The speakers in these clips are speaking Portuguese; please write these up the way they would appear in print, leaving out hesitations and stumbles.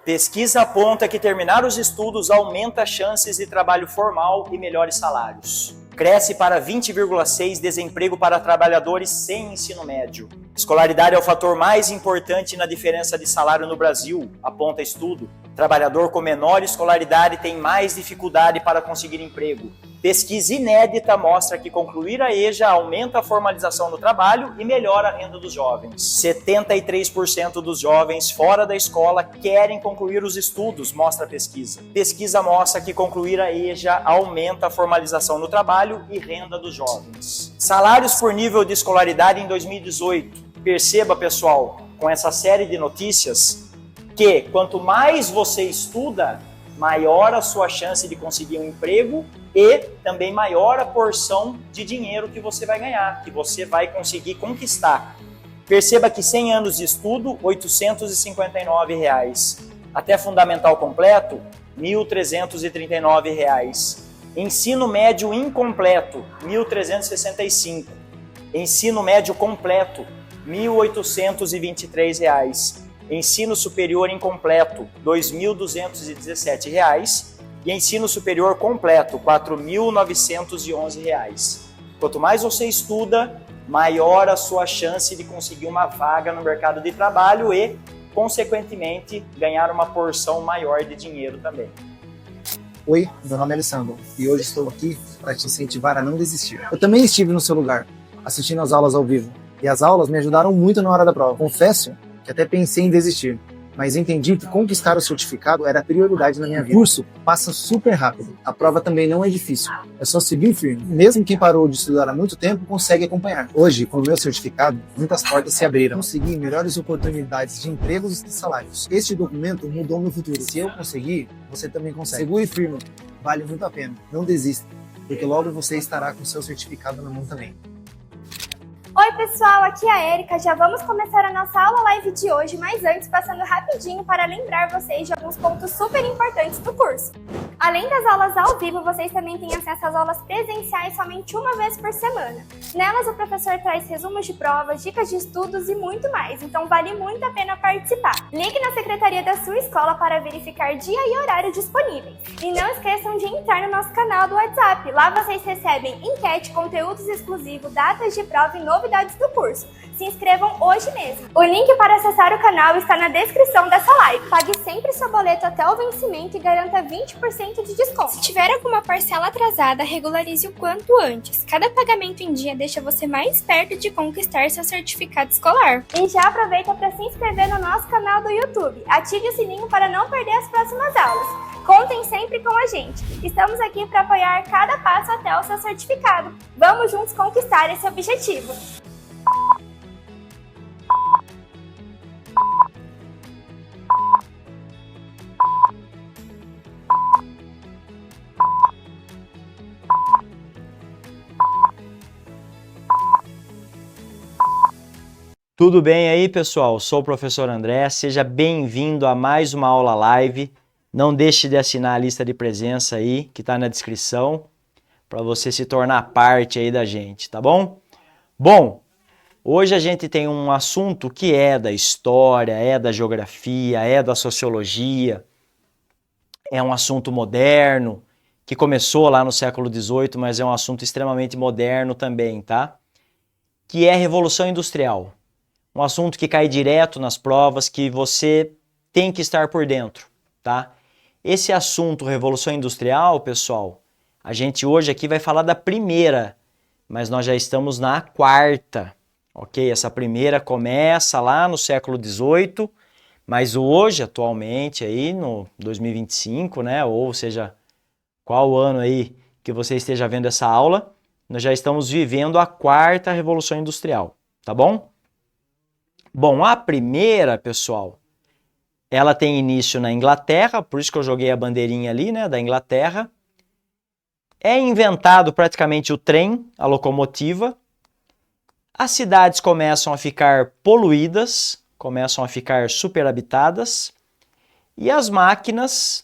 Pesquisa aponta que terminar os estudos aumenta as chances de trabalho formal e melhores salários. Cresce para 20,6% desemprego para trabalhadores sem ensino médio. Escolaridade é o fator mais importante na diferença de salário no Brasil, aponta estudo. Trabalhador com menor escolaridade tem mais dificuldade para conseguir emprego. Pesquisa inédita mostra que concluir a EJA aumenta a formalização no trabalho e melhora a renda dos jovens. 73% dos jovens fora da escola querem concluir os estudos, mostra a pesquisa. Pesquisa mostra que concluir a EJA aumenta a formalização no trabalho e renda dos jovens. Salários por nível de escolaridade em 2018. Perceba, pessoal, com essa série de notícias, que quanto mais você estuda, maior a sua chance de conseguir um emprego e também maior a porção de dinheiro que você vai ganhar, que você vai conseguir conquistar. Perceba que 100 anos de estudo, R$ 859. Até fundamental completo, R$ 1.339. Ensino médio incompleto, R$ 1.365. Ensino médio completo, R$ 1.823. Ensino superior incompleto, R$ 2.217. E ensino superior completo, R$ 4.911. Quanto mais você estuda, maior a sua chance de conseguir uma vaga no mercado de trabalho e, consequentemente, ganhar uma porção maior de dinheiro também. Oi, meu nome é Alessandro e hoje estou aqui para te incentivar a não desistir. Eu também estive no seu lugar, assistindo às aulas ao vivo, e as aulas me ajudaram muito na hora da prova. Confesso que até pensei em desistir, mas entendi que conquistar o certificado era a prioridade na minha vida. O curso passa super rápido, a prova também não é difícil, é só seguir firme. Mesmo quem parou de estudar há muito tempo consegue acompanhar. Hoje, com o meu certificado, muitas portas se abriram. Consegui melhores oportunidades de empregos e salários. Este documento mudou meu futuro. Se eu conseguir, você também consegue. Segure firme, vale muito a pena. Não desista, porque logo você estará com seu certificado na mão também. Oi pessoal, aqui é a Erika, já vamos começar a nossa aula live de hoje, mas antes passando rapidinho para lembrar vocês de alguns pontos super importantes do curso. Além das aulas ao vivo, vocês também têm acesso às aulas presenciais somente uma vez por semana. Nelas o professor traz resumos de provas, dicas de estudos e muito mais, então vale muito a pena participar. Ligue na secretaria da sua escola para verificar dia e horário disponíveis. E não esqueçam de entrar no nosso canal do WhatsApp, lá vocês recebem enquete, conteúdos exclusivos, datas de prova e novidades do curso. Se inscrevam hoje mesmo. O link para acessar o canal está na descrição dessa live. Pague sempre seu boleto até o vencimento e garanta 20% de desconto. Se tiver alguma parcela atrasada, regularize o quanto antes. Cada pagamento em dia deixa você mais perto de conquistar seu certificado escolar. E já aproveita para se inscrever no nosso canal do YouTube. Ative o sininho para não perder as próximas aulas. Contem sempre com a gente. Estamos aqui para apoiar cada passo até o seu certificado. Vamos juntos conquistar esse objetivo. Tudo bem aí, pessoal? Sou o professor André, seja bem-vindo a mais uma aula live. Não deixe de assinar a lista de presença aí, que está na descrição, para você se tornar parte aí da gente, tá bom? Bom, hoje a gente tem um assunto que é da história, é da geografia, é da sociologia, é um assunto moderno, que começou lá no século XVIII, mas é um assunto extremamente moderno também, tá? Que é a Revolução Industrial. Um assunto que cai direto nas provas, que você tem que estar por dentro, tá? Esse assunto, Revolução Industrial, pessoal, a gente hoje aqui vai falar da primeira, mas nós já estamos na quarta, ok? Essa primeira começa lá no século XVIII, mas hoje, atualmente, aí no 2025, né? Ou seja, qual ano aí que você esteja vendo essa aula, nós já estamos vivendo a quarta Revolução Industrial, tá bom? Bom, a primeira, pessoal, ela tem início na Inglaterra, por isso que eu joguei a bandeirinha ali, né, da Inglaterra. É inventado praticamente o trem, a locomotiva. As cidades começam a ficar poluídas, começam a ficar superhabitadas. E as máquinas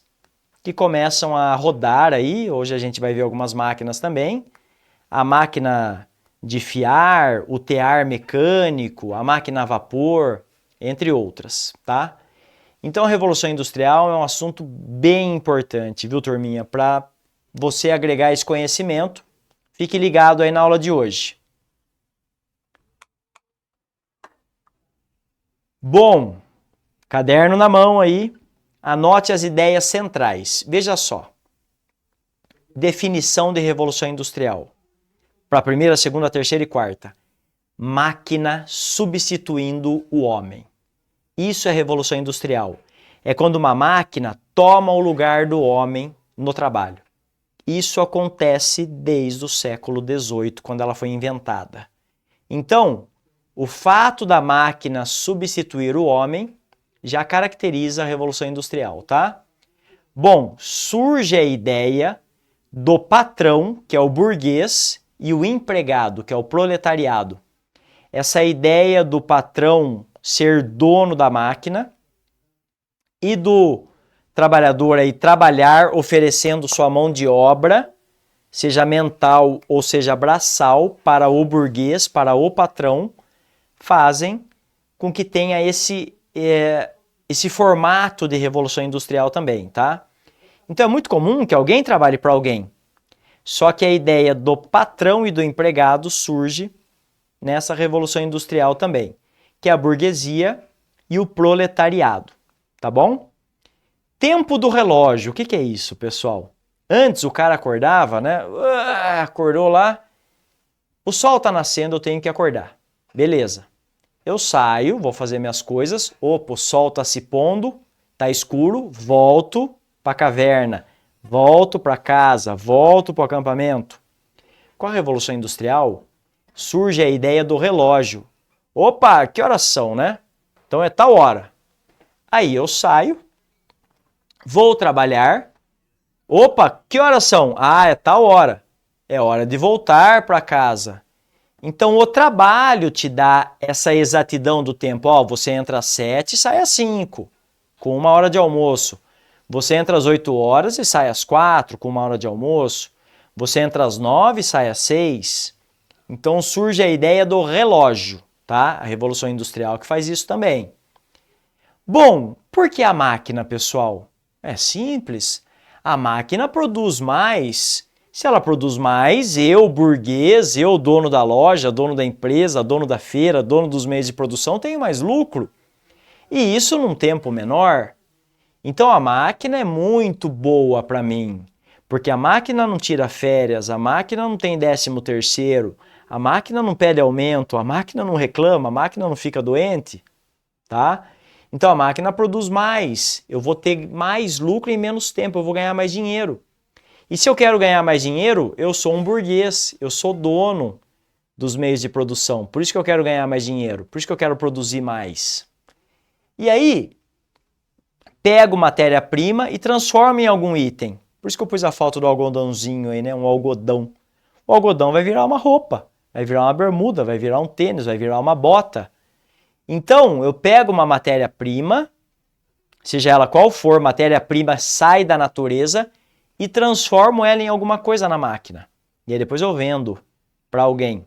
que começam a rodar aí, hoje a gente vai ver algumas máquinas também. A máquina de fiar, o tear mecânico, a máquina a vapor, entre outras, tá? Então a Revolução Industrial é um assunto bem importante, viu, turminha? Para você agregar esse conhecimento, fique ligado aí na aula de hoje. Bom, caderno na mão aí, anote as ideias centrais. Veja só. Definição de Revolução Industrial. Para a primeira, segunda, terceira e quarta. Máquina substituindo o homem. Isso é Revolução Industrial. É quando uma máquina toma o lugar do homem no trabalho. Isso acontece desde o século XVIII, quando ela foi inventada. Então, o fato da máquina substituir o homem já caracteriza a Revolução Industrial, tá? Bom, surge a ideia do patrão, que é o burguês, e o empregado, que é o proletariado. Essa ideia do patrão ser dono da máquina e do trabalhador aí trabalhar oferecendo sua mão de obra, seja mental ou seja braçal, para o burguês, para o patrão, fazem com que tenha esse formato de revolução industrial também, tá? Então é muito comum que alguém trabalhe para alguém, só que a ideia do patrão e do empregado surge nessa revolução industrial também, que é a burguesia e o proletariado, tá bom? Tempo do relógio, o que é isso, pessoal? Antes o cara acordava, né? Acordou lá, o sol tá nascendo, eu tenho que acordar. Beleza. Eu saio, vou fazer minhas coisas, opa, o sol tá se pondo, tá escuro, volto para a caverna, volto para casa, volto para o acampamento. Com a Revolução Industrial, surge a ideia do relógio. Opa, que horas são, né? Então é tal hora. Aí eu saio, vou trabalhar. Opa, que horas são? Ah, é tal hora. É hora de voltar para casa. Então o trabalho te dá essa exatidão do tempo. Ó, você entra às 7 e sai às 5, com 1 hora de almoço. Você entra às 8 horas e sai às 4, com 1 hora de almoço. Você entra às 9 e sai às 6. Então surge a ideia do relógio, tá? A Revolução Industrial que faz isso também. Bom, por que a máquina, pessoal? É simples. A máquina produz mais. Se ela produz mais, eu, burguês, eu, dono da loja, dono da empresa, dono da feira, dono dos meios de produção, tenho mais lucro. E isso num tempo menor. Então a máquina é muito boa para mim, porque a máquina não tira férias, a máquina não tem 13º, a máquina não pede aumento, a máquina não reclama, a máquina não fica doente, tá? Então a máquina produz mais, eu vou ter mais lucro em menos tempo, eu vou ganhar mais dinheiro. E se eu quero ganhar mais dinheiro, eu sou um burguês, eu sou dono dos meios de produção, por isso que eu quero ganhar mais dinheiro, por isso que eu quero produzir mais. E aí, pego matéria-prima e transformo em algum item. Por isso que eu pus a foto do algodãozinho aí, né? Um algodão. O algodão vai virar uma roupa, vai virar uma bermuda, vai virar um tênis, vai virar uma bota. Então, eu pego uma matéria-prima, seja ela qual for, matéria-prima sai da natureza e transformo ela em alguma coisa na máquina. E aí depois eu vendo para alguém.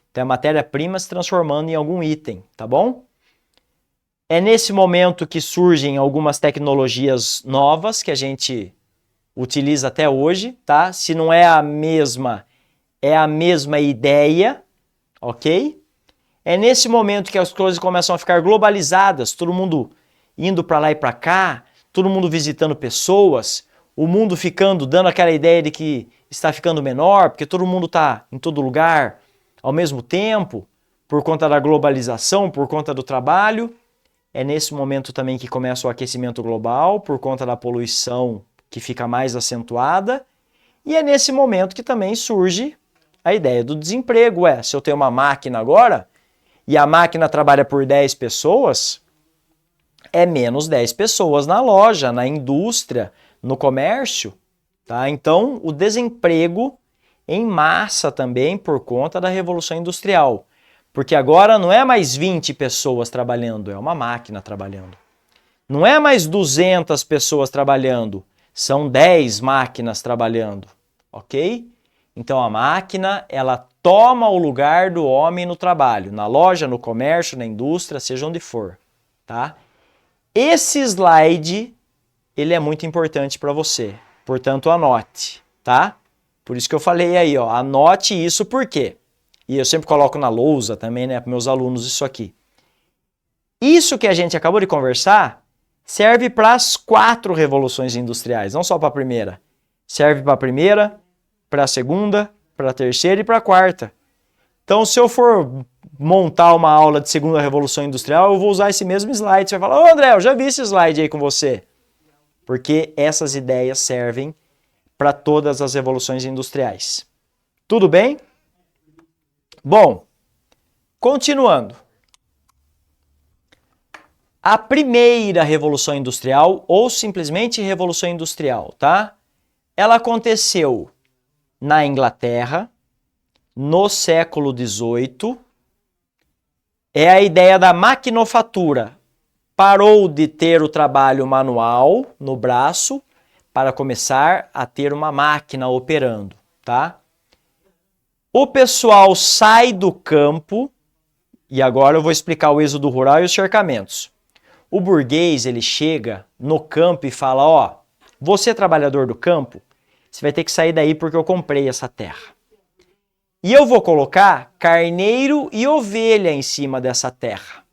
Então, a matéria-prima se transformando em algum item, tá bom? É nesse momento que surgem algumas tecnologias novas que a gente utiliza até hoje, tá? Se não é a mesma, é a mesma ideia, ok? É nesse momento que as coisas começam a ficar globalizadas, todo mundo indo para lá e para cá, todo mundo visitando pessoas, o mundo ficando, dando aquela ideia de que está ficando menor, porque todo mundo está em todo lugar ao mesmo tempo, por conta da globalização, por conta do trabalho. É nesse momento também que começa o aquecimento global, por conta da poluição que fica mais acentuada. E é nesse momento que também surge a ideia do desemprego. Se eu tenho uma máquina agora, e a máquina trabalha por 10 pessoas, é menos 10 pessoas na loja, na indústria, no comércio. Tá? Então, o desemprego em massa também por conta da Revolução Industrial. Porque agora não é mais 20 pessoas trabalhando, é uma máquina trabalhando. Não é mais 200 pessoas trabalhando, são 10 máquinas trabalhando, ok? Então a máquina, ela toma o lugar do homem no trabalho, na loja, no comércio, na indústria, seja onde for, tá? Esse slide, ele é muito importante para você. Portanto, anote, tá? Por isso que eu falei aí, ó, anote isso por quê? E eu sempre coloco na lousa também, né, para meus alunos isso aqui. Isso que a gente acabou de conversar serve para as 4 revoluções industriais, não só para a primeira. Serve para a primeira, para a segunda, para a terceira e para a quarta. Então, se eu for montar uma aula de segunda revolução industrial, eu vou usar esse mesmo slide. Você vai falar, ô André, eu já vi esse slide aí com você. Porque essas ideias servem para todas as revoluções industriais. Tudo bem? Bom, continuando. A primeira revolução industrial, ou simplesmente revolução industrial, tá? Ela aconteceu na Inglaterra, no século XVIII. É a ideia da maquinofatura. Parou de ter o trabalho manual no braço para começar a ter uma máquina operando, tá? O pessoal sai do campo, e agora eu vou explicar o êxodo rural e os cercamentos. O burguês, ele chega no campo e fala, ó, você trabalhador do campo, você vai ter que sair daí porque eu comprei essa terra. E eu vou colocar carneiro e ovelha em cima dessa terra.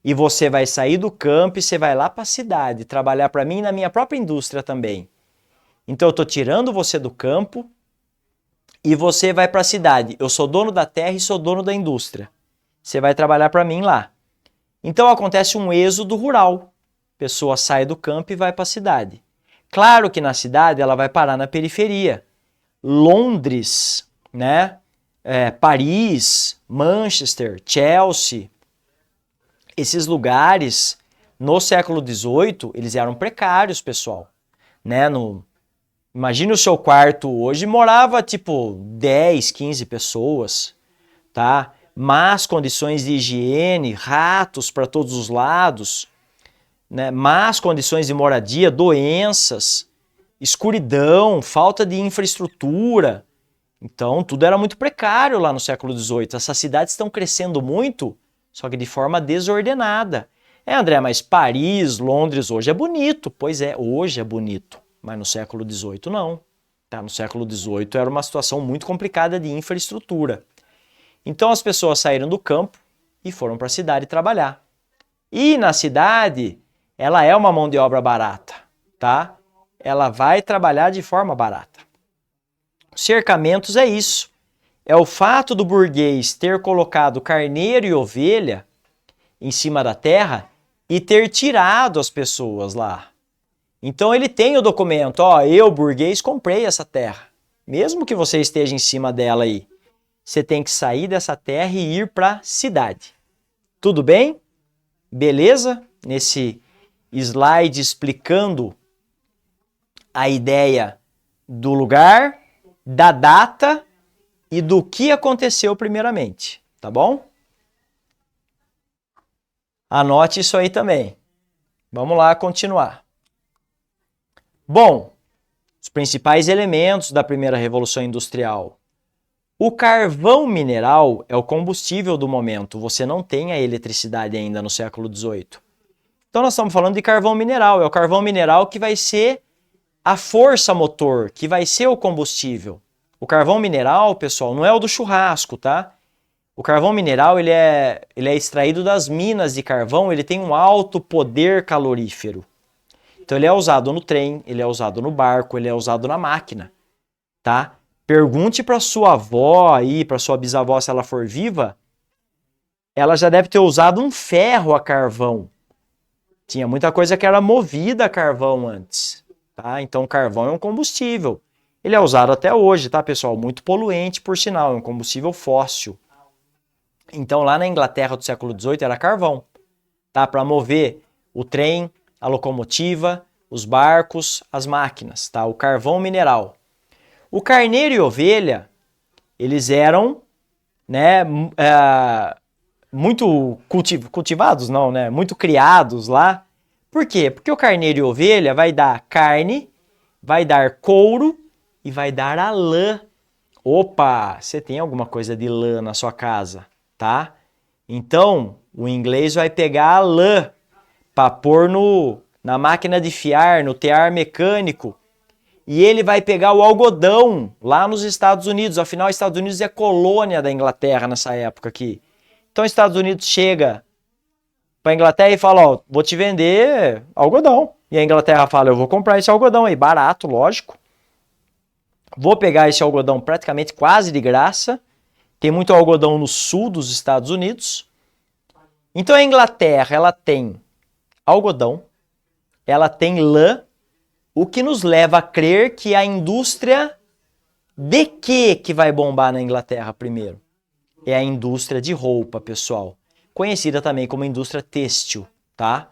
E você vai sair do campo e você vai lá para a cidade, trabalhar para mim na minha própria indústria também. Então eu estou tirando você do campo e você vai para a cidade. Eu sou dono da terra e sou dono da indústria. Você vai trabalhar para mim lá. Então acontece um êxodo rural. A pessoa sai do campo e vai para a cidade. Claro que na cidade ela vai parar na periferia. Londres, né? Paris, Manchester, Chelsea. Esses lugares, no século XVIII, eles eram precários, pessoal. Né? Imagine o seu quarto hoje, morava tipo 10, 15 pessoas, tá? Más condições de higiene, ratos para todos os lados, né? Más condições de moradia, doenças, escuridão, falta de infraestrutura. Então, tudo era muito precário lá no século XVIII. Essas cidades estão crescendo muito, só que de forma desordenada. André, mas Paris, Londres hoje é bonito. Pois é, hoje é bonito, mas no século XVIII não. Tá? No século XVIII era uma situação muito complicada de infraestrutura. Então as pessoas saíram do campo e foram para a cidade trabalhar. E na cidade, ela é uma mão de obra barata, tá? Ela vai trabalhar de forma barata. Cercamentos é isso. É o fato do burguês ter colocado carneiro e ovelha em cima da terra e ter tirado as pessoas lá. Então ele tem o documento, ó, eu, burguês, comprei essa terra. Mesmo que você esteja em cima dela aí, você tem que sair dessa terra e ir para a cidade. Tudo bem? Beleza? Nesse slide explicando a ideia do lugar, da data e do que aconteceu primeiramente, tá bom? Anote isso aí também. Vamos lá continuar. Bom, os principais elementos da primeira revolução industrial. O carvão mineral é o combustível do momento. Você não tem a eletricidade ainda no século XVIII. Então nós estamos falando de carvão mineral. É o carvão mineral que vai ser a força motor, que vai ser o combustível. O carvão mineral, pessoal, não é o do churrasco, tá? O carvão mineral ele é extraído das minas de carvão, ele tem um alto poder calorífero. Então ele é usado no trem, ele é usado no barco, ele é usado na máquina, tá? Pergunte para sua avó aí, para sua bisavó, se ela for viva, ela já deve ter usado um ferro a carvão. Tinha muita coisa que era movida a carvão antes, tá? Então carvão é um combustível. Ele é usado até hoje, tá, pessoal? Muito poluente, por sinal, é um combustível fóssil. Então lá na Inglaterra do século XVIII era carvão, tá? Para mover o trem, a locomotiva, os barcos, as máquinas, tá? O carvão mineral. O carneiro e ovelha, eles eram, né, muito cultivados, não, né? Muito criados lá. Por quê? Porque o carneiro e ovelha vai dar carne, vai dar couro e vai dar a lã. Opa, você tem alguma coisa de lã na sua casa, tá? Então, o inglês vai pegar a lã para pôr na máquina de fiar, no tear mecânico. E ele vai pegar o algodão lá nos Estados Unidos. Afinal, os Estados Unidos é colônia da Inglaterra nessa época aqui. Então, os Estados Unidos chega para a Inglaterra e fala, ó, vou te vender algodão. E a Inglaterra fala, eu vou comprar esse algodão aí, barato, lógico. Vou pegar esse algodão praticamente quase de graça. Tem muito algodão no sul dos Estados Unidos. Então, a Inglaterra, ela tem algodão, ela tem lã, o que nos leva a crer que a indústria de que vai bombar na Inglaterra primeiro? É a indústria de roupa, pessoal. Conhecida também como indústria têxtil, tá?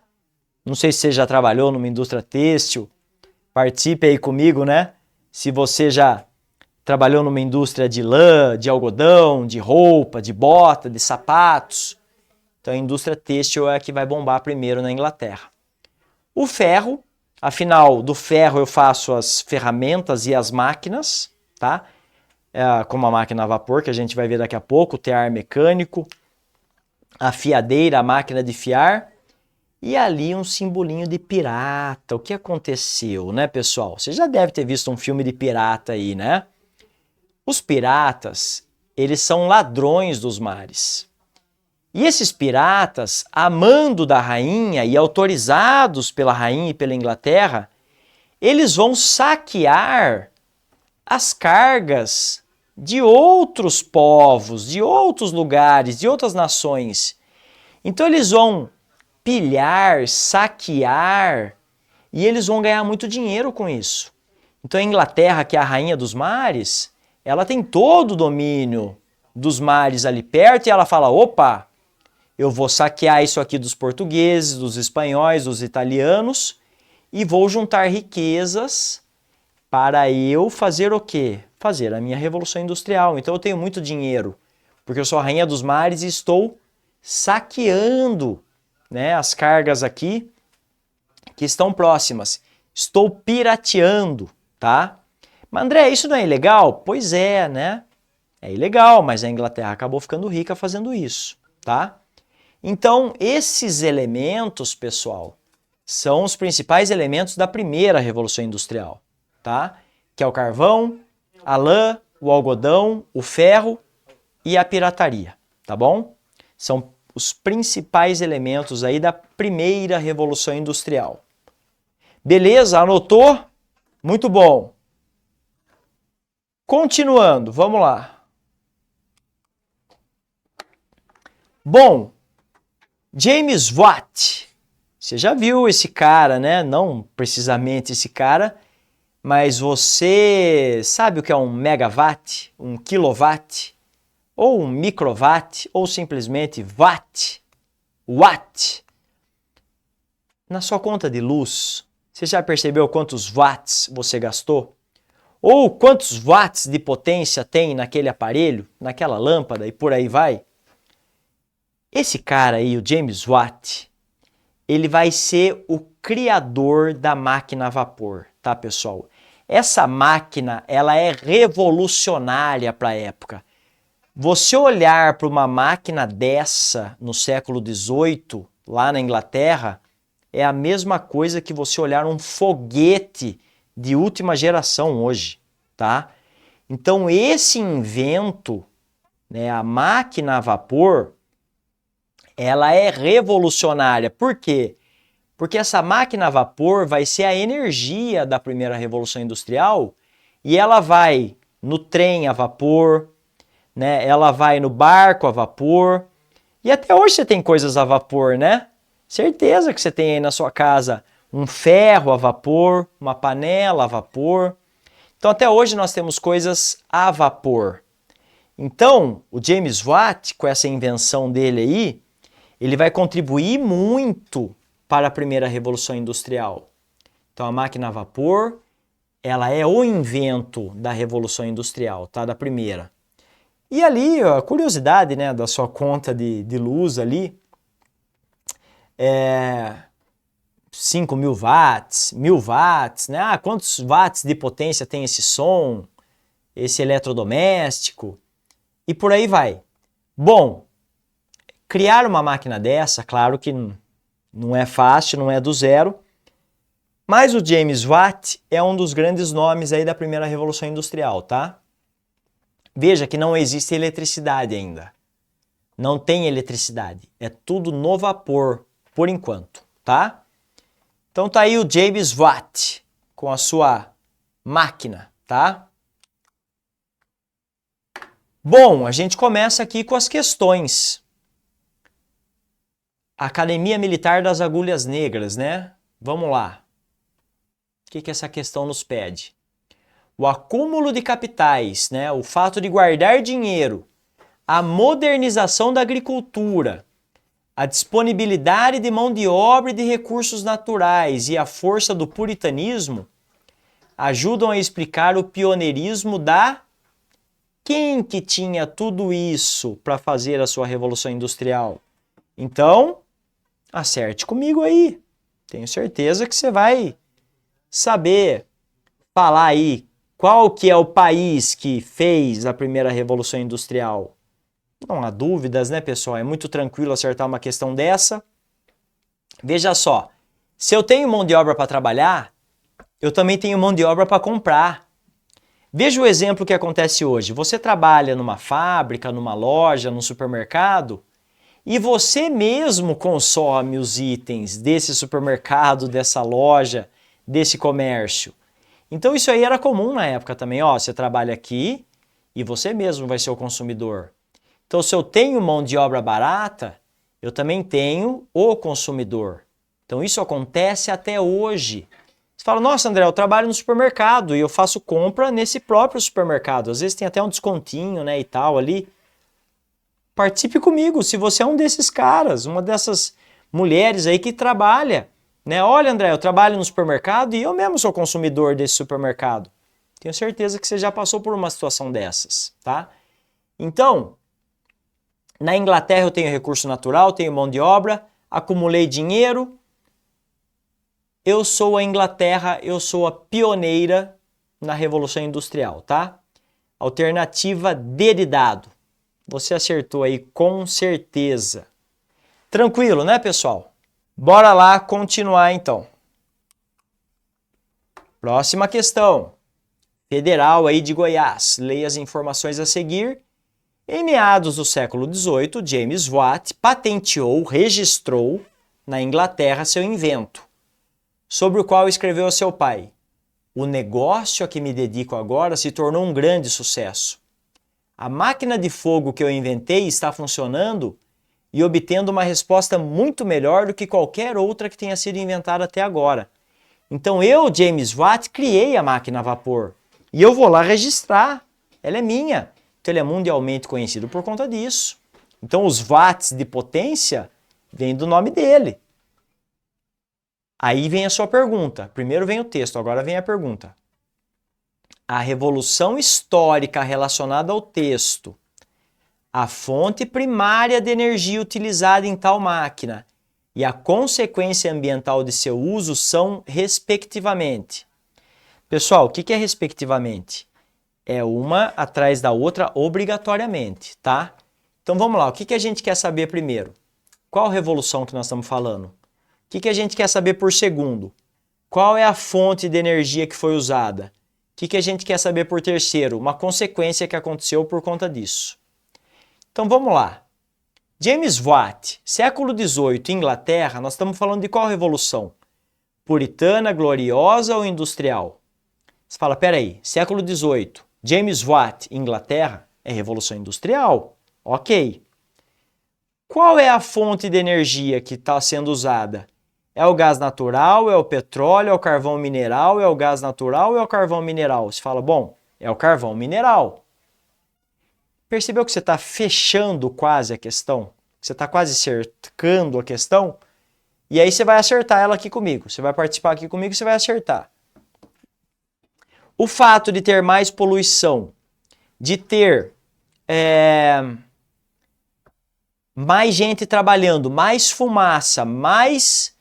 Não sei se você já trabalhou numa indústria têxtil. Participe aí comigo, né? Se você já trabalhou numa indústria de lã, de algodão, de roupa, de bota, de sapatos. Então a indústria têxtil é a que vai bombar primeiro na Inglaterra. O ferro, afinal, do ferro eu faço as ferramentas e as máquinas, tá? Como a máquina a vapor, que a gente vai ver daqui a pouco, o tear mecânico, a fiadeira, a máquina de fiar, e ali um simbolinho de pirata. O que aconteceu, né, pessoal? Você já deve ter visto um filme de pirata aí, né? Os piratas, eles são ladrões dos mares. E esses piratas, a mando da rainha e autorizados pela rainha e pela Inglaterra, eles vão saquear as cargas de outros povos, de outros lugares, de outras nações. Então eles vão pilhar, saquear, e eles vão ganhar muito dinheiro com isso. Então a Inglaterra, que é a rainha dos mares, ela tem todo o domínio dos mares ali perto e ela fala, opa, eu vou saquear isso aqui dos portugueses, dos espanhóis, dos italianos e vou juntar riquezas para eu fazer o quê? Fazer a minha revolução industrial. Então eu tenho muito dinheiro, porque eu sou a rainha dos mares e estou saqueando, né, as cargas aqui que estão próximas. Estou pirateando, tá? Mas André, isso não é ilegal? Pois é, né? É ilegal, mas a Inglaterra acabou ficando rica fazendo isso, tá? Então, esses elementos, pessoal, são os principais elementos da primeira Revolução Industrial, tá? Que é o carvão, a lã, o algodão, o ferro e a pirataria, tá bom? São os principais elementos aí da primeira Revolução Industrial. Beleza? Anotou? Muito bom. Continuando, vamos lá. Bom, James Watt, você já viu esse cara, né? Não precisamente esse cara, mas você sabe o que é um megawatt, um quilowatt, ou um microwatt, ou simplesmente watt? Watt. Na sua conta de luz, você já percebeu quantos watts você gastou? Ou quantos watts de potência tem naquele aparelho, naquela lâmpada e por aí vai? Esse cara aí, o James Watt, ele vai ser o criador da máquina a vapor, tá, pessoal? Essa máquina, ela é revolucionária para a época. Você olhar para uma máquina dessa no século XVIII, lá na Inglaterra, é a mesma coisa que você olhar um foguete de última geração hoje, tá? Então esse invento, né, a máquina a vapor, ela é revolucionária. Por quê? Porque essa máquina a vapor vai ser a energia da primeira revolução industrial e ela vai no trem a vapor, né? Ela vai no barco a vapor e até hoje você tem coisas a vapor, né? Certeza que você tem aí na sua casa um ferro a vapor, uma panela a vapor. Então até hoje nós temos coisas a vapor. Então o James Watt, com essa invenção dele aí, ele vai contribuir muito para a primeira revolução industrial. Então a máquina a vapor, ela é o invento da revolução industrial, tá? Da primeira. E ali, a curiosidade, né, da sua conta de luz ali, 5.000 watts, 1.000 watts, né? Ah, quantos watts de potência tem esse som, esse eletrodoméstico, e por aí vai. Bom, criar uma máquina dessa, claro que Não é fácil, não é do zero. Mas o James Watt é um dos grandes nomes aí da primeira Revolução Industrial, tá? Veja que não existe eletricidade ainda. Não tem eletricidade. É tudo no vapor, por enquanto, tá? Então tá aí o James Watt com a sua máquina, tá? Bom, a gente começa aqui com as questões. Academia Militar das Agulhas Negras, né? Vamos lá. O que essa questão nos pede? O acúmulo de capitais, né? O fato de guardar dinheiro, a modernização da agricultura, a disponibilidade de mão de obra e de recursos naturais e a força do puritanismo ajudam a explicar o pioneirismo da... Quem que tinha tudo isso para fazer a sua Revolução Industrial? Então, acerte comigo aí. Tenho certeza que você vai saber falar aí qual que é o país que fez a primeira Revolução Industrial. Não há dúvidas, né, pessoal? É muito tranquilo acertar uma questão dessa. Veja só, se eu tenho mão de obra para trabalhar, eu também tenho mão de obra para comprar. Veja o exemplo que acontece hoje. Você trabalha numa fábrica, numa loja, num supermercado e você mesmo consome os itens desse supermercado, dessa loja, desse comércio. Então isso aí era comum na época também. Ó, você trabalha aqui e você mesmo vai ser o consumidor. Então se eu tenho mão de obra barata, eu também tenho o consumidor. Então isso acontece até hoje. Você fala, nossa André, eu trabalho no supermercado e eu faço compra nesse próprio supermercado. Às vezes tem até um descontinho, né, e tal ali. Participe comigo, se você é um desses caras, uma dessas mulheres aí que trabalha, né? Olha André, eu trabalho no supermercado e eu mesmo sou consumidor desse supermercado. Tenho certeza que você já passou por uma situação dessas, tá? Então, na Inglaterra eu tenho recurso natural, tenho mão de obra, acumulei dinheiro. Eu sou a Inglaterra, eu sou a pioneira na Revolução Industrial, tá? Alternativa D de dado. Você acertou aí com certeza. Tranquilo, né, pessoal? Bora lá continuar então. Próxima questão. Federal aí de Goiás. Leia as informações a seguir. Em meados do século XVIII, James Watt patenteou, registrou na Inglaterra seu invento, sobre o qual escreveu a seu pai: o negócio a que me dedico agora se tornou um grande sucesso. A máquina de fogo que eu inventei está funcionando e obtendo uma resposta muito melhor do que qualquer outra que tenha sido inventada até agora. Então eu, James Watt, criei a máquina a vapor e eu vou lá registrar. Ela é minha. Então ele é mundialmente conhecido por conta disso. Então os watts de potência vêm do nome dele. Aí vem a sua pergunta. Primeiro vem o texto, agora vem a pergunta. A revolução histórica relacionada ao texto, a fonte primária de energia utilizada em tal máquina e a consequência ambiental de seu uso são, respectivamente. Pessoal, o que é respectivamente? É uma atrás da outra obrigatoriamente, tá? Então vamos lá, o que a gente quer saber primeiro? Qual revolução que nós estamos falando? O que a gente quer saber por segundo? Qual é a fonte de energia que foi usada? O que a gente quer saber por terceiro? Uma consequência que aconteceu por conta disso. Então vamos lá. James Watt, século XVIII, Inglaterra, nós estamos falando de qual revolução? Puritana, gloriosa ou industrial? Você fala, peraí, século XVIII, James Watt, Inglaterra, é revolução industrial? Ok. Qual é a fonte de energia que está sendo usada? É o gás natural, é o petróleo, é o carvão mineral, é o gás natural ou é o carvão mineral? Você fala, bom, é o carvão mineral. Percebeu que você está fechando quase a questão? Você está quase cercando a questão? E aí você vai acertar ela aqui comigo. Você vai participar aqui comigo e você vai acertar. O fato de ter mais poluição, de ter mais gente trabalhando, mais fumaça, mais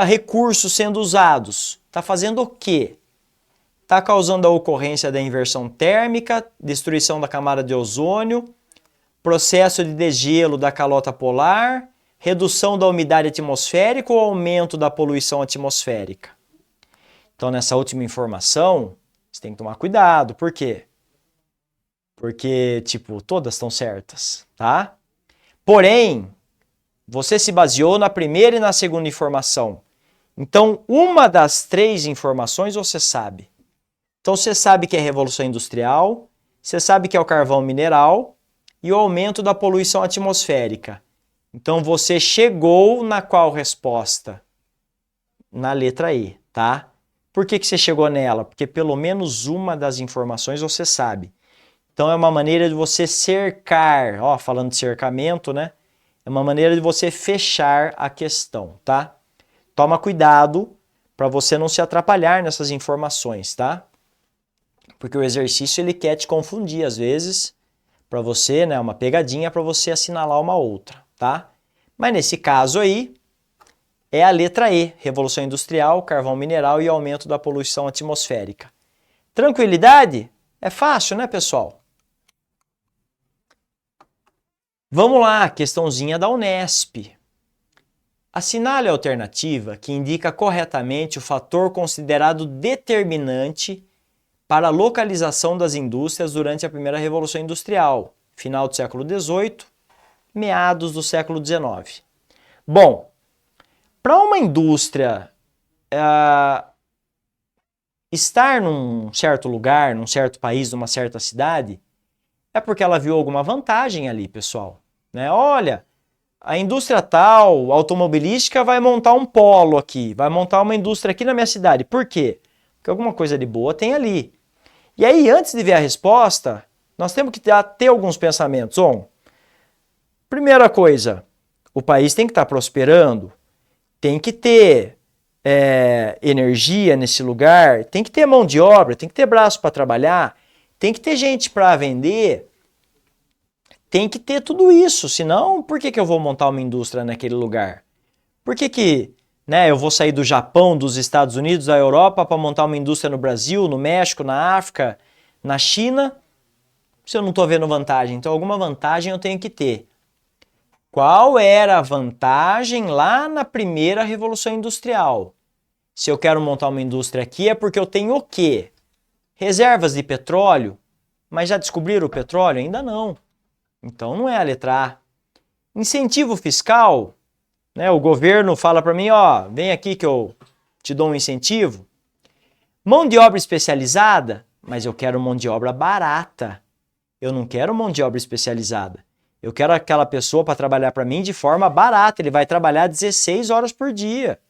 recursos sendo usados, está fazendo o quê? Está causando a ocorrência da inversão térmica, destruição da camada de ozônio, processo de degelo da calota polar, Redução da umidade atmosférica ou aumento da poluição atmosférica? Então, nessa última informação, você tem que tomar cuidado. Por quê? Porque, tipo, todas estão certas, tá? Porém, você se baseou na primeira e na segunda informação. Então, uma das 3 informações você sabe. Então, você sabe que é Revolução Industrial, você sabe que é o carvão mineral e o aumento da poluição atmosférica. Então, você chegou na qual resposta? Na letra E, tá? Por que você chegou nela? Porque pelo menos uma das informações você sabe. Então, é uma maneira de você cercar, ó, falando de cercamento, né? É uma maneira de você fechar a questão, tá? Toma cuidado para você não se atrapalhar nessas informações, tá? Porque o exercício ele quer te confundir às vezes, para você, né, uma pegadinha para você assinalar uma outra, tá? Mas nesse caso aí, é a letra E, Revolução Industrial, carvão mineral e aumento da poluição atmosférica. Tranquilidade? É fácil, né, pessoal? Vamos lá, questãozinha da Unesp. Assinale a alternativa que indica corretamente o fator considerado determinante para a localização das indústrias durante a primeira Revolução Industrial, final do século XVIII, meados do século XIX. Bom, para uma indústria estar num certo lugar, num certo país, numa certa cidade, é porque ela viu alguma vantagem ali, pessoal. Né? Olha, a indústria tal, automobilística, vai montar um polo aqui, vai montar uma indústria aqui na minha cidade. Por quê? Porque alguma coisa de boa tem ali. E aí, antes de ver a resposta, nós temos que ter alguns pensamentos. Primeira coisa, o país tem que estar prosperando, tem que ter energia nesse lugar, tem que ter mão de obra, tem que ter braço para trabalhar, tem que ter gente para vender, tem que ter tudo isso. Senão, por que eu vou montar uma indústria naquele lugar? Por que eu vou sair do Japão, dos Estados Unidos, da Europa para montar uma indústria no Brasil, no México, na África, na China, se eu não estou vendo vantagem? Então, alguma vantagem eu tenho que ter. Qual era a vantagem lá na primeira Revolução Industrial? Se eu quero montar uma indústria aqui é porque eu tenho o quê? Reservas de petróleo? Mas já descobriram o petróleo? Ainda não. Então, não é a letra A. Incentivo fiscal? Né, o governo fala para mim, ó, vem aqui que eu te dou um incentivo. Mão de obra especializada? Mas eu quero mão de obra barata. Eu não quero mão de obra especializada. Eu quero aquela pessoa para trabalhar para mim de forma barata. Ele vai trabalhar 16 horas por dia.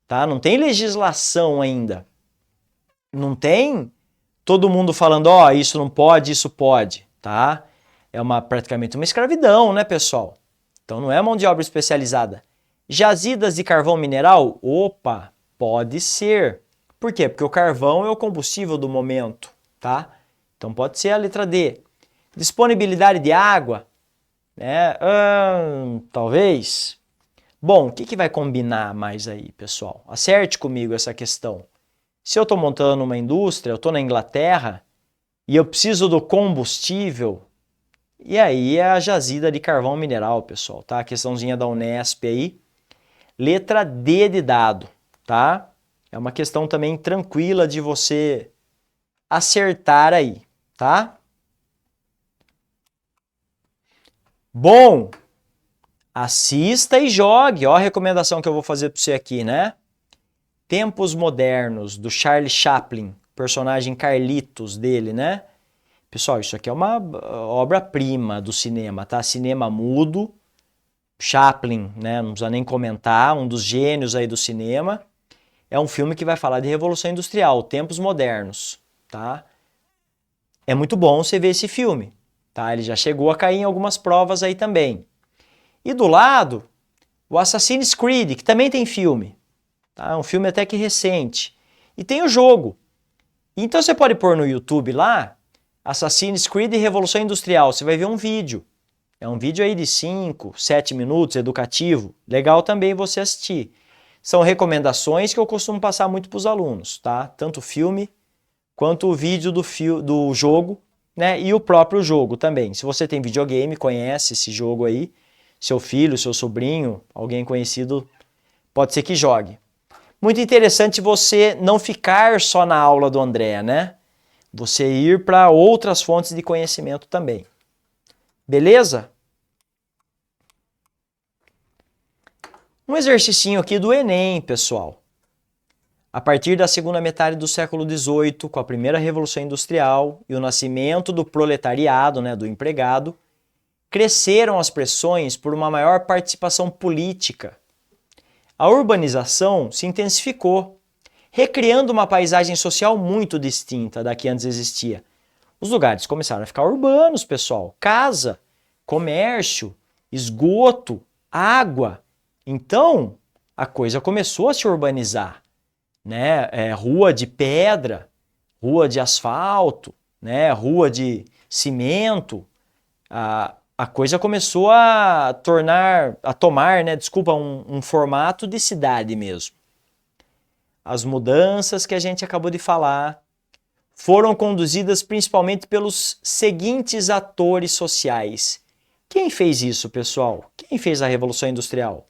Tá? Não tem legislação ainda. Não tem todo mundo falando, ó, isso não pode, isso pode. Tá? É praticamente uma escravidão, né, pessoal? Então não é mão de obra especializada. Jazidas de carvão mineral? Opa, pode ser. Por quê? Porque o carvão é o combustível do momento, tá? Então pode ser a letra D. Disponibilidade de água? Talvez. Bom, o que vai combinar mais aí, pessoal? Acerte comigo essa questão. Se eu estou montando uma indústria, eu estou na Inglaterra e eu preciso do combustível, e aí é a jazida de carvão mineral, pessoal, tá? A questãozinha da Unesp aí. Letra D de dado, tá? É uma questão também tranquila de você acertar aí, tá? Bom, assista e jogue. Ó a recomendação que eu vou fazer para você aqui, né? Tempos Modernos, do Charlie Chaplin, personagem Carlitos dele, né? Pessoal, isso aqui é uma obra-prima do cinema, tá? Cinema mudo, Chaplin, né? Não precisa nem comentar, um dos gênios aí do cinema. É um filme que vai falar de Revolução Industrial, Tempos Modernos, tá? É muito bom você ver esse filme, tá? Ele já chegou a cair em algumas provas aí também. E do lado, o Assassin's Creed, que também tem filme, tá? É um filme até que recente. E tem o jogo. Então você pode pôr no YouTube lá, Assassin's Creed e Revolução Industrial, você vai ver um vídeo. É um vídeo aí de 5, 7 minutos, educativo. Legal também você assistir. São recomendações que eu costumo passar muito para os alunos, tá? Tanto o filme quanto o vídeo do jogo, né? E o próprio jogo também. Se você tem videogame, conhece esse jogo aí, seu filho, seu sobrinho, alguém conhecido, pode ser que jogue. Muito interessante você não ficar só na aula do André, né? Você ir para outras fontes de conhecimento também. Beleza? Um exercicinho aqui do Enem, pessoal. A partir da segunda metade do século XVIII, com a primeira Revolução Industrial e o nascimento do proletariado, né, do empregado, cresceram as pressões por uma maior participação política. A urbanização se intensificou, recriando uma paisagem social muito distinta da que antes existia. Os lugares começaram a ficar urbanos, pessoal. Casa, comércio, esgoto, água. Então, a coisa começou a se urbanizar, né? Rua de pedra, rua de asfalto, né? Rua de cimento. A coisa começou a tomar, né? Desculpa, um formato de cidade mesmo. As mudanças que a gente acabou de falar foram conduzidas principalmente pelos seguintes atores sociais. Quem fez isso, pessoal? Quem fez a Revolução Industrial?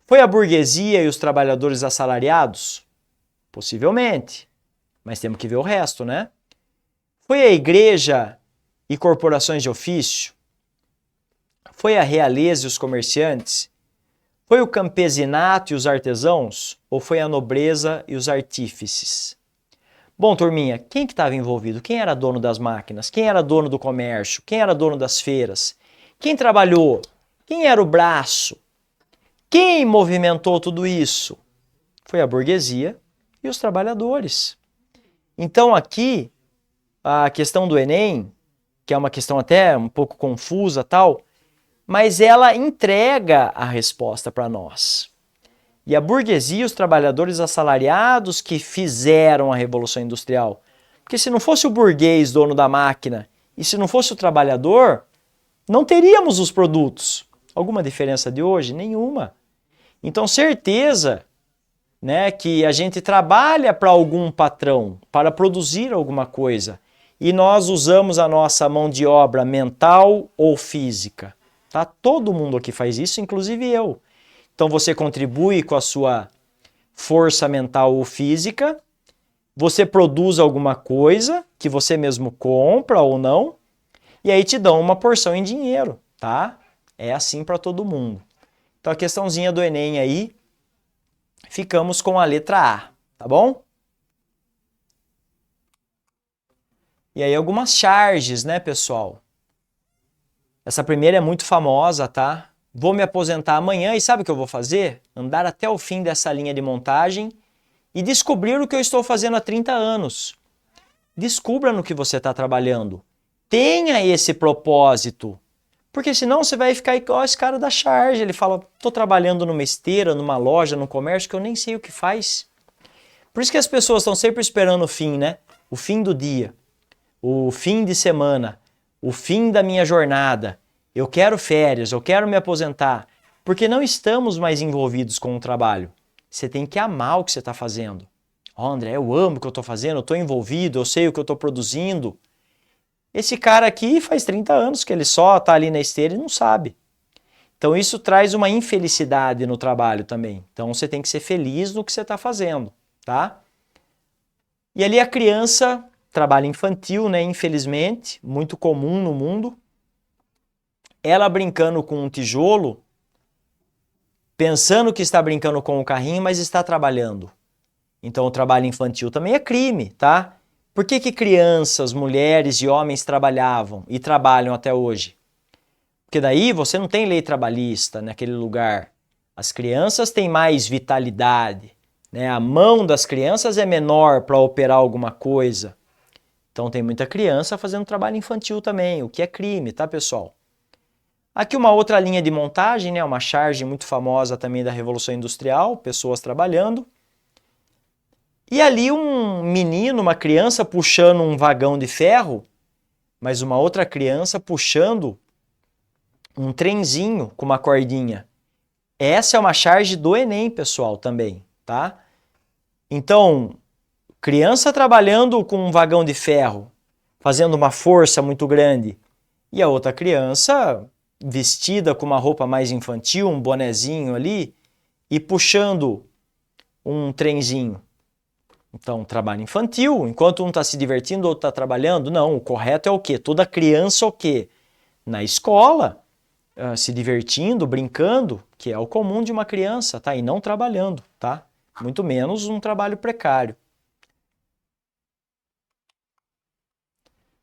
Foi a burguesia e os trabalhadores assalariados? Possivelmente, mas temos que ver o resto, né? Foi a igreja e corporações de ofício? Foi a realeza e os comerciantes? Foi o campesinato e os artesãos? Ou foi a nobreza e os artífices? Bom, turminha, quem que estava envolvido? Quem era dono das máquinas? Quem era dono do comércio? Quem era dono das feiras? Quem trabalhou? Quem era o braço? Quem movimentou tudo isso? Foi a burguesia e os trabalhadores. Então aqui, a questão do Enem, que é uma questão até um pouco confusa tal, mas ela entrega a resposta para nós. E a burguesia e os trabalhadores assalariados que fizeram a Revolução Industrial. Porque se não fosse o burguês dono da máquina e se não fosse o trabalhador, não teríamos os produtos. Alguma diferença de hoje? Nenhuma. Então, certeza, né, que a gente trabalha para algum patrão, para produzir alguma coisa. E nós usamos a nossa mão de obra mental ou física. Tá? Todo mundo aqui faz isso, inclusive eu. Então você contribui com a sua força mental ou física, você produz alguma coisa que você mesmo compra ou não, e aí te dão uma porção em dinheiro, tá? É assim para todo mundo. Então a questãozinha do Enem aí, ficamos com a letra A, tá bom? E aí algumas charges, né, pessoal? Essa primeira é muito famosa, tá? Vou me aposentar amanhã e sabe o que eu vou fazer? Andar até o fim dessa linha de montagem e descobrir o que eu estou fazendo há 30 anos. Descubra no que você está trabalhando. Tenha esse propósito. Porque senão você vai ficar igual esse cara da charge. Ele fala, estou trabalhando numa esteira, numa loja, num comércio que eu nem sei o que faz. Por isso que as pessoas estão sempre esperando o fim, né? O fim do dia, o fim de semana, o fim da minha jornada. Eu quero férias, eu quero me aposentar. Porque não estamos mais envolvidos com o trabalho. Você tem que amar o que você está fazendo. Oh, André, eu amo o que eu estou fazendo, eu estou envolvido, eu sei o que eu estou produzindo. Esse cara aqui faz 30 anos que ele só está ali na esteira e não sabe. Então isso traz uma infelicidade no trabalho também. Então você tem que ser feliz no que você está fazendo, tá? E ali a criança, trabalho infantil, né? Infelizmente, muito comum no mundo. Ela brincando com um tijolo, pensando que está brincando com o carrinho, mas está trabalhando. Então o trabalho infantil também é crime, tá? Por que que crianças, mulheres e homens trabalhavam e trabalham até hoje? Porque daí você não tem lei trabalhista naquele lugar. As crianças têm mais vitalidade, né? A mão das crianças é menor para operar alguma coisa. Então tem muita criança fazendo trabalho infantil também, o que é crime, tá, pessoal? Aqui uma outra linha de montagem, né? Uma charge muito famosa também da Revolução Industrial, pessoas trabalhando. E ali um menino, uma criança puxando um vagão de ferro, mas uma outra criança puxando um trenzinho com uma cordinha. Essa é uma charge do Enem, pessoal, também, tá? Então, criança trabalhando com um vagão de ferro, fazendo uma força muito grande, e a outra criança vestida com uma roupa mais infantil, um bonezinho ali, e puxando um trenzinho. Então, trabalho infantil, enquanto um está se divertindo, o outro está trabalhando. Não, o correto é o quê? Toda criança o quê? Na escola, se divertindo, brincando, que é o comum de uma criança, tá? E não trabalhando, tá? Muito menos um trabalho precário.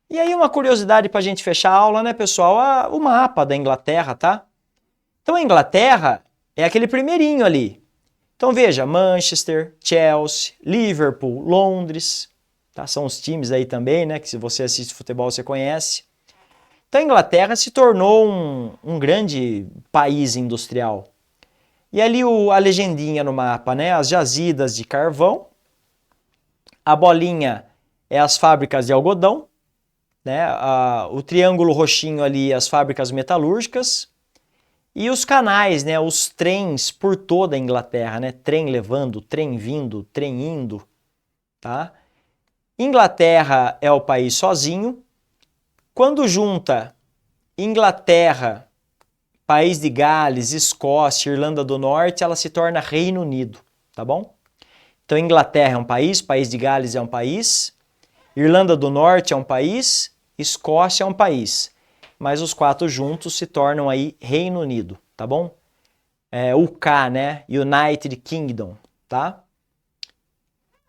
E aí uma curiosidade para a gente fechar a aula, né, pessoal? O mapa da Inglaterra, tá? Então a Inglaterra é aquele primeirinho ali. Então veja, Manchester, Chelsea, Liverpool, Londres, tá? São os times aí também, né, que se você assiste futebol você conhece. Então a Inglaterra se tornou um grande país industrial. E ali a legendinha no mapa, né, as jazidas de carvão, a bolinha é as fábricas de algodão, né, o triângulo roxinho ali as fábricas metalúrgicas, e os canais, né, os trens por toda a Inglaterra, né, trem levando, trem vindo, trem indo, tá? Inglaterra é o país sozinho. Quando junta Inglaterra, País de Gales, Escócia, Irlanda do Norte, ela se torna Reino Unido, tá bom? Então Inglaterra é um país, País de Gales é um país, Irlanda do Norte é um país, Escócia é um país. Mas os 4 juntos se tornam aí Reino Unido, tá bom? UK, né? United Kingdom, tá?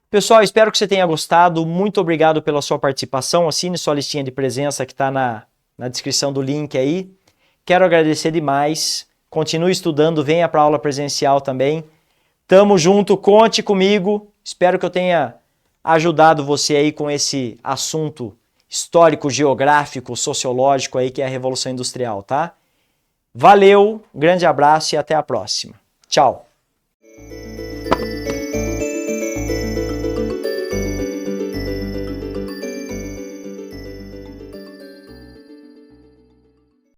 Pessoal, espero que você tenha gostado. Muito obrigado pela sua participação. Assine sua listinha de presença que está na descrição do link aí. Quero agradecer demais. Continue estudando, venha para a aula presencial também. Tamo junto, conte comigo. Espero que eu tenha ajudado você aí com esse assunto histórico, geográfico, sociológico aí que é a Revolução Industrial, tá? Valeu, grande abraço e até a próxima. Tchau!